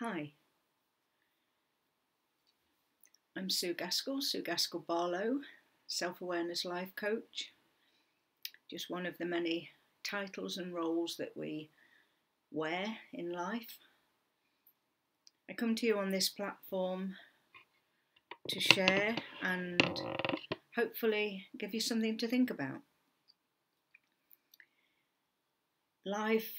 Hi, I'm Sue Gaskell Barlow, Self-Awareness Life Coach, just one of the many titles and roles that we wear in life. I come to you on this platform to share and hopefully give you something to think about. Life,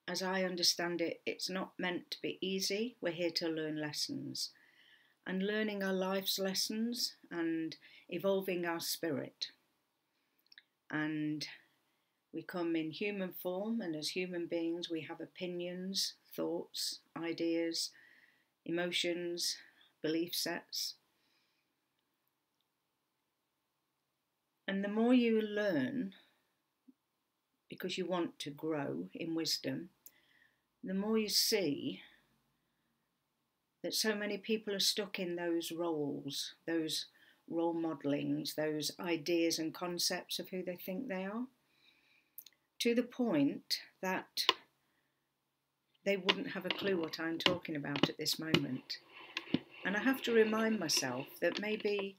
as I understand it, it's not meant to be easy. We're here to learn lessons. And learning our life's lessons and evolving our spirit. And we come in human form, and as human beings we have opinions, thoughts, ideas, emotions, belief sets. And the more you learn, because you want to grow in wisdom, the more you see that so many people are stuck in those roles, those role modellings, those ideas and concepts of who they think they are, to the point that they wouldn't have a clue what I'm talking about at this moment. And I have to remind myself that maybe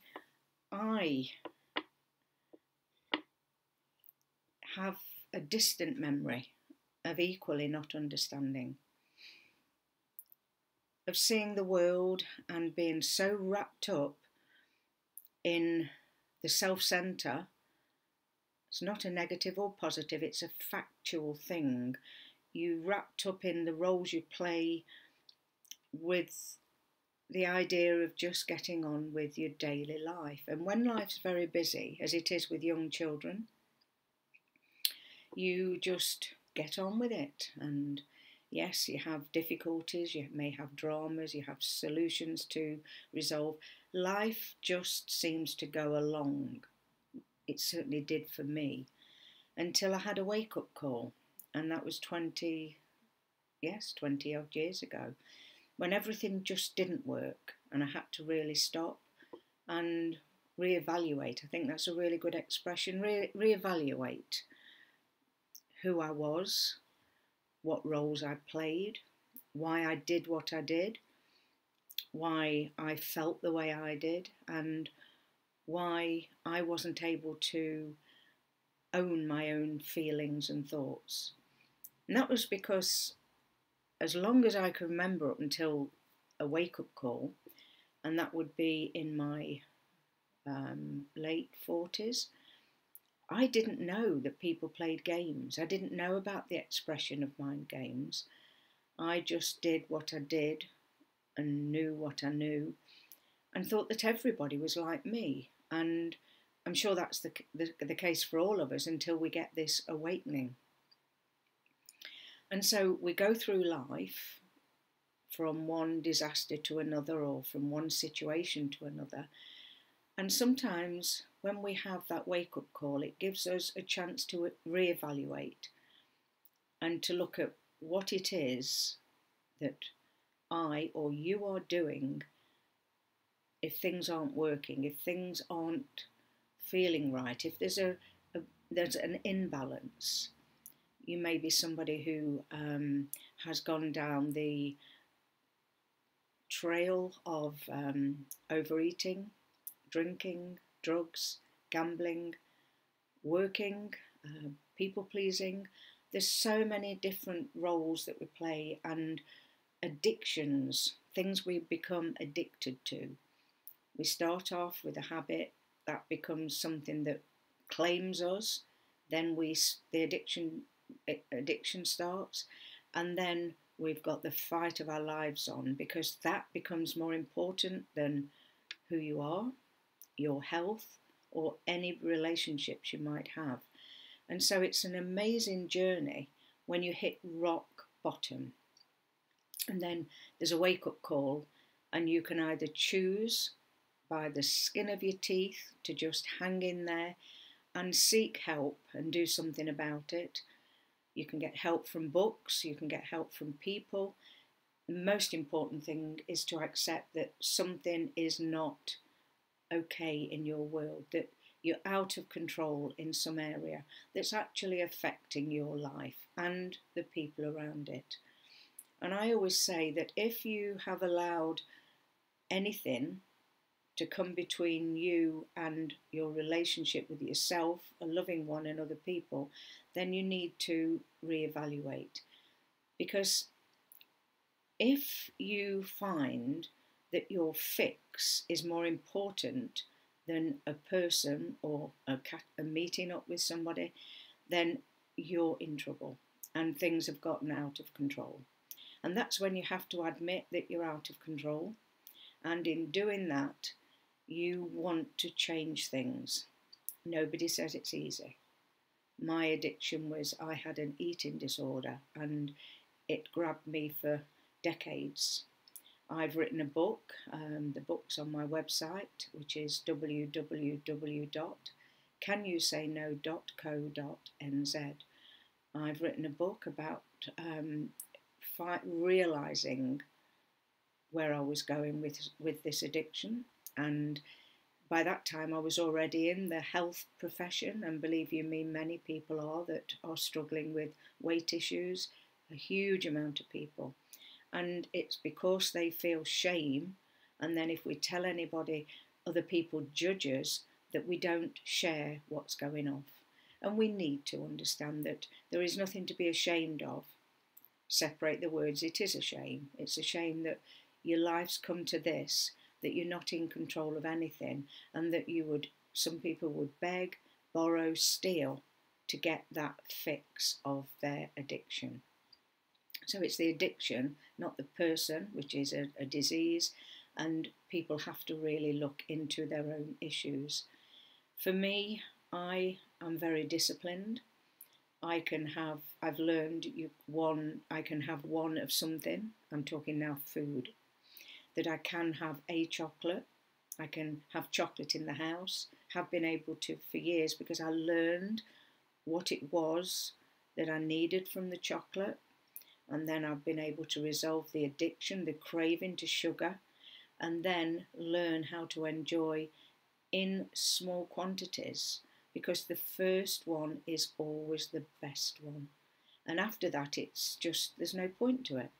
I have a distant memory of equally not understanding, of seeing the world and being so wrapped up in the self-centre. It's not a negative or positive, it's a factual thing. You wrapped up in the roles you play with the idea of just getting on with your daily life. And when life's very busy, as it is with young children, you just get on with it. And yes, you have difficulties, you may have dramas, you have solutions to resolve. Life just seems to go along. It certainly did for me, until I had a wake-up call, and that was 20 odd years ago, when everything just didn't work and I had to really stop and reevaluate. I think that's a really good expression, reevaluate who I was, what roles I played, why I did what I did, why I felt the way I did, and why I wasn't able to own my own feelings and thoughts. And that was because, as long as I can remember, up until a wake-up call, and that would be in my late 40s, I didn't know that people played games. I didn't know about the expression of mind games. I just did what I did and knew what I knew, and thought that everybody was like me. And I'm sure that's the case for all of us until we get this awakening. And so we go through life from one disaster to another, or from one situation to another. And sometimes when we have that wake-up call, it gives us a chance to reevaluate and to look at what it is that I or you are doing if things aren't working, if things aren't feeling right, if there's there's an imbalance. You may be somebody who has gone down the trail of overeating, drinking, drugs, gambling, working, people pleasing. There's so many different roles that we play, and addictions, things we become addicted to. We start off with a habit that becomes something that claims us, then the addiction starts, and then we've got the fight of our lives on, because that becomes more important than who you are, your health, or any relationships you might have. And so it's an amazing journey when you hit rock bottom. And then there's a wake-up call, and you can either choose by the skin of your teeth to just hang in there and seek help and do something about it. You can get help from books, you can get help from people. The most important thing is to accept that something is not okay in your world, that you're out of control in some area that's actually affecting your life and the people around it. And I always say that if you have allowed anything to come between you and your relationship with yourself, a loving one, and other people, then you need to reevaluate. Because if you find that your fix is more important than a person or a meeting up with somebody, then you're in trouble and things have gotten out of control. And that's when you have to admit that you're out of control. And in doing that, you want to change things. Nobody says it's easy. My addiction was, I had an eating disorder and it grabbed me for decades. I've written a book. The book's on my website, which is www.canyousayno.co.nz. I've written a book about realising where I was going with this addiction, and by that time I was already in the health profession, and believe you me, many people that are struggling with weight issues, a huge amount of people. And it's because they feel shame, and then if we tell anybody, other people judge us, that we don't share what's going on. And we need to understand that there is nothing to be ashamed of. Separate the words, it is a shame. It's a shame that your life's come to this, that you're not in control of anything, and that some people would beg, borrow, steal to get that fix of their addiction. So it's the addiction, not the person, which is a disease, and people have to really look into their own issues. For me, I am very disciplined. I've learned I can have one of something, I'm talking now food, that I can have a chocolate, I can have chocolate in the house, have been able to for years, because I learned what it was that I needed from the chocolate. And then I've been able to resolve the addiction, the craving to sugar, and then learn how to enjoy in small quantities, because the first one is always the best one. And after that, it's just, there's no point to it.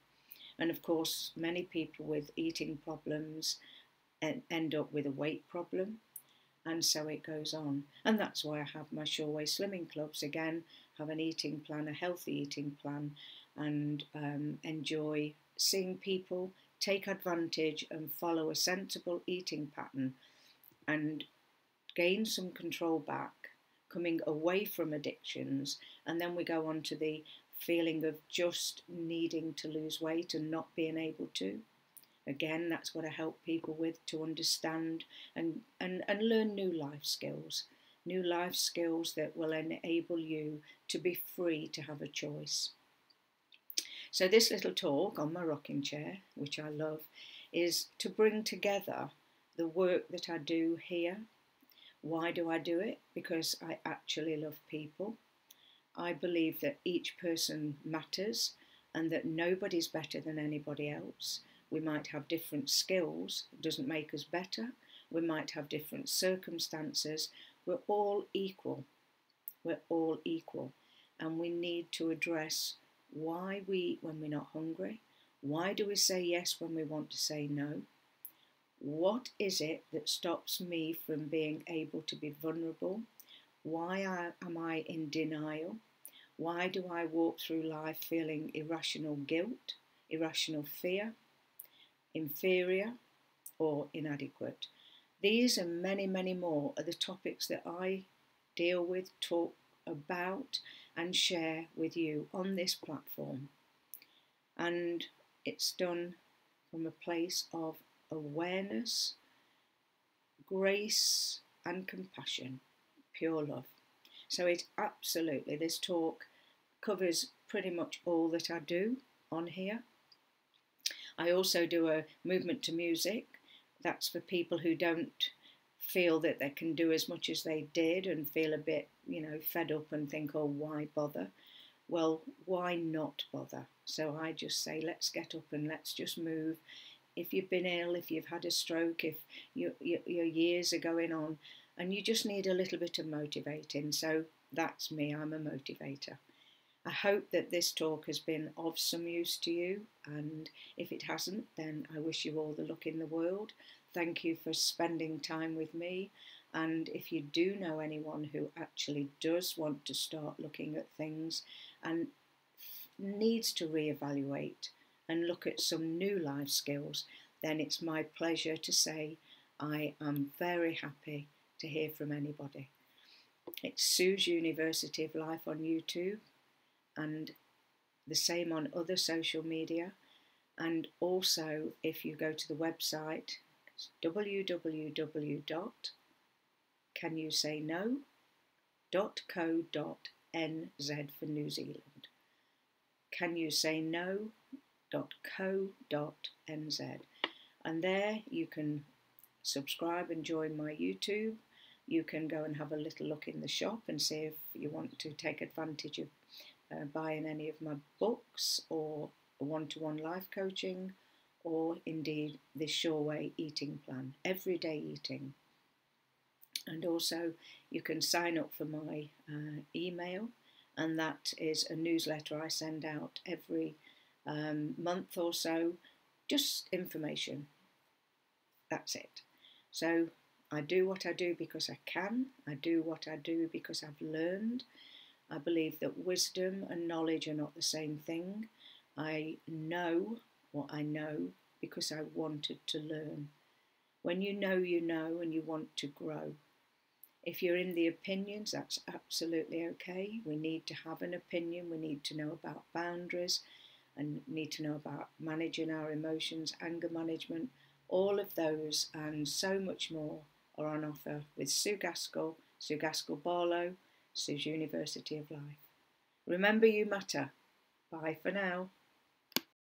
And of course, many people with eating problems end up with a weight problem, and so it goes on. And that's why I have my Sureway Slimming Clubs. Again, have an eating plan, a healthy eating plan, and enjoy seeing people take advantage and follow a sensible eating pattern and gain some control back, coming away from addictions. And then we go on to the feeling of just needing to lose weight and not being able to. Again, that's what I help people with, to understand and learn new life skills that will enable you to be free to have a choice. So this little talk on my rocking chair, which I love, is to bring together the work that I do here. Why do I do it? Because I actually love people. I believe that each person matters and that nobody's better than anybody else. We might have different skills, it doesn't make us better. We might have different circumstances. We're all equal. We're all equal. And we need to address why we eat when we're not hungry. Why do we say yes when we want to say no? What is it that stops me from being able to be vulnerable? Why am I in denial? Why do I walk through life feeling irrational guilt, irrational fear, inferior or inadequate? These and many, many more are the topics that I deal with, talk about and share with you on this platform. And it's done from a place of awareness, grace and compassion, pure love. So it absolutely, this talk covers pretty much all that I do on here. I also do a movement to music. That's for people who don't feel that they can do as much as they did and feel a bit, fed up and think, oh, why bother? Well, why not bother? So I just say, let's get up and let's just move. If you've been ill, if you've had a stroke, if your years are going on and you just need a little bit of motivating. So that's me, I'm a motivator. I hope that this talk has been of some use to you, and if it hasn't, then I wish you all the luck in the world. Thank you for spending time with me, and if you do know anyone who actually does want to start looking at things and needs to reevaluate and look at some new life skills, then it's my pleasure to say I am very happy to hear from anybody. It's Sue's University of Life on YouTube, and the same on other social media. And also, if you go to the website, it's www.canyousayno.co.nz for New Zealand. canyousayno.co.nz. And there you can subscribe and join my YouTube. You can go and have a little look in the shop and see if you want to take advantage of buying any of my books or one-to-one life coaching, or indeed this Sure Way eating plan, everyday eating. And also you can sign up for my email, and that is a newsletter I send out every month or so, just information. That's it. So I do what I do because I can. I do what I do because I've learned. I believe that wisdom and knowledge are not the same thing. I know what I know because I wanted to learn. When you know, and you want to grow. If you're in the opinions, that's absolutely okay. We need to have an opinion. We need to know about boundaries and need to know about managing our emotions, anger management. All of those and so much more are on offer with Sue Gaskell, Sue Gaskell Barlow, Sue's University of Life. Remember, you matter. Bye for now.